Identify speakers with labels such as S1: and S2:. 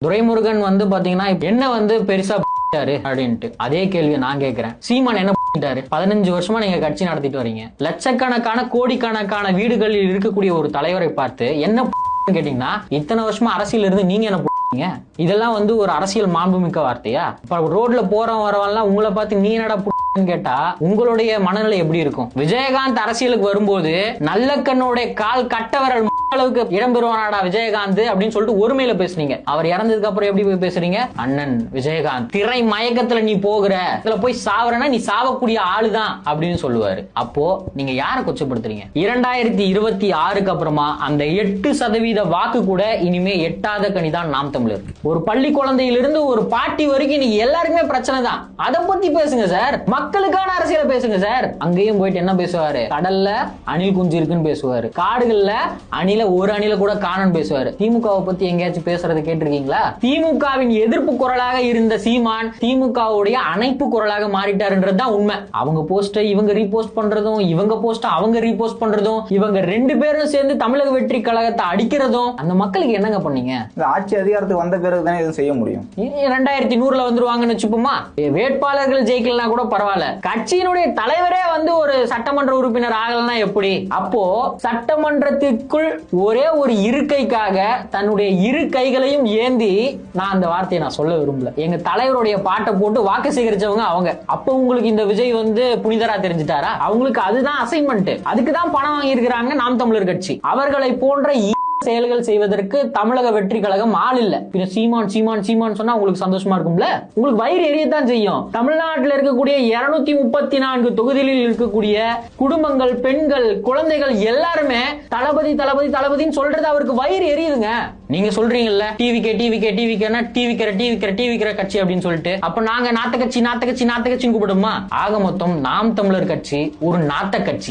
S1: துரைமுருகன் வந்து பாத்தீங்கன்னா என்ன வந்து பெருசா அப்படின்ட்டு அதே கேள்வியை நான் கேட்கிறேன். சீமான் என்ன 15 வருஷமா நீங்க கட்சி நடத்திட்டு வரீங்க. லட்சக்கணக்கான கோடிக்கணக்கான வீடுகளில் இருக்கக்கூடிய ஒரு தலைவரை பார்த்து என்ன கேட்டீங்கன்னா இத்தனை வருஷமா அரசியல் இருந்து நீங்க என்ன இதெல்லாம் வந்து ஒரு அரசியல் மாண்புமிக்க வார்த்தையா? இப்ப ரோட்ல போறவன் வரவெல்லாம் உங்களை பார்த்து நீ என்னடா கேட்டா உங்களுடைய மனநிலை எப்படி இருக்கும்? விஜயகாந்த் அரசியலுக்கு வரும்போது நல்ல கண்ணுடைய கால் கட்டவரல் அளவுக்கு இடம்பெறுவானாடா விஜயகாந்த் அப்படின்னு சொல்லிட்டு ஒருமையில பேசுனீங்க. அவர் இறந்ததுக்கு அப்புறம் எப்படி போய் பேசுறீங்க? அண்ணன் விஜயகாந்த் திரை மயக்கத்துல நீ போகிற இதுல போய் சாவறனா நீ சாவக்கூடிய ஆளுதான் அப்படின்னு சொல்லுவாரு. அப்போ நீங்க யாரை கொச்சப்படுத்துறீங்க? 2026க்கு அப்புறமா அந்த 8% வாக்கு கூட இனிமே எட்டாத கனிதான் நாம் தமிழர். ஒரு பள்ளி குழந்தையிலிருந்து ஒரு பாட்டி வரைக்கும் நீங்க எல்லாருமே பிரச்சனை தான். அதை பத்தி பேசுங்க சார். மக்களுக்கான அரசியலை பேசுங்க சார். அங்கேயும் போயிட்டு என்ன பேசுவாரு? கடல்ல அணில் குஞ்சு இருக்குன்னு பேசுவாரு. காடுகள்ல அணில ஒரு அணில கூட காணன்னு பேசுவாரு. திமுகவை பத்தி எங்கேயாச்சும் பேசுறது கேட்டிருக்கீங்களா? திமுகவின் எதிர்ப்பு குரலாக இருந்த சீமான் திமுகவுடைய அணைப்பு குரலாக மாறிட்டாருன்றதுதான் உண்மை. அவங்க போஸ்ட இவங்க ரீபோஸ்ட் பண்றதும், இவங்க போஸ்ட அவங்க ரீபோஸ்ட் பண்றதும், இவங்க ரெண்டு பேரும் சேர்ந்து தமிழக வெற்றி கழகத்தை அடிக்கிறதும் அந்த மக்களுக்கு என்னங்க பண்ணீங்க?
S2: ஆட்சி அதிகாரத்துக்கு வந்த பிறகு தானே எதுவும் செய்ய முடியும்.
S1: 2100ல வந்துருவாங்கன்னு வச்சுப்போமா? வேட்பாளர்கள் ஜெயிக்கலனா கூட பரவாயில்ல, கட்சியினுடைய தலைவரே வந்து ஒரு சட்டமன்ற உறுப்பினர் ஆகலன்னா எப்படி? அப்போ சட்டமன்றத்திற்குள் ஒரே ஒரு இருக்கைக்காக தன்னுடைய இரு கைகளையும் ஏந்தி, நான் அந்த வார்த்தையை நான் சொல்ல விரும்பல, எங்க தலைவருடைய பாட்டை போட்டு வாக்கு சேகரிச்சவங்க அவங்க. அப்போ உங்களுக்கு இந்த விஜய் வந்து புனிதரா தெரிஞ்சுட்டாரா? அவங்களுக்கு அதுதான் அசைன்மெண்ட். அதுக்குதான் பணம் வாங்கி இருக்கிறாங்க நாம் தமிழர் கட்சி. அவர்களை போன்ற செயல்கள் செய்வதற்கு தமிழக வெற்றி கழகம் ஆள் இல்ல. சீமான் சீமான் சீமான் சொன்னா உங்களுக்கு சந்தோஷமா இருக்கும்ல? உங்களுக்கு வயிறு எரியத்தான் செய்யும். தமிழ்நாட்டில் இருக்கக்கூடிய 234 தொகுதிகளில் இருக்கக்கூடிய குடும்பங்கள், பெண்கள், குழந்தைகள் எல்லாருமே தளபதி தளபதி தளபதின்னு சொல்றது அவருக்கு வயிறு எரியுதுங்க. நீங்க சொல்றீங்கல்ல டிவிக்கே டிவிக்கே டிவிக்கேனா டிவிக்கிற கட்சி அப்படின்னு சொல்லிட்டு, அப்ப நாங்க நாத்த கட்சி நாத்த கட்சி நாத்த கட்சின்னு கூப்பிடுமா? ஆக மொத்தம் நாம் தமிழர் கட்சி ஒரு நாத்த கட்சி.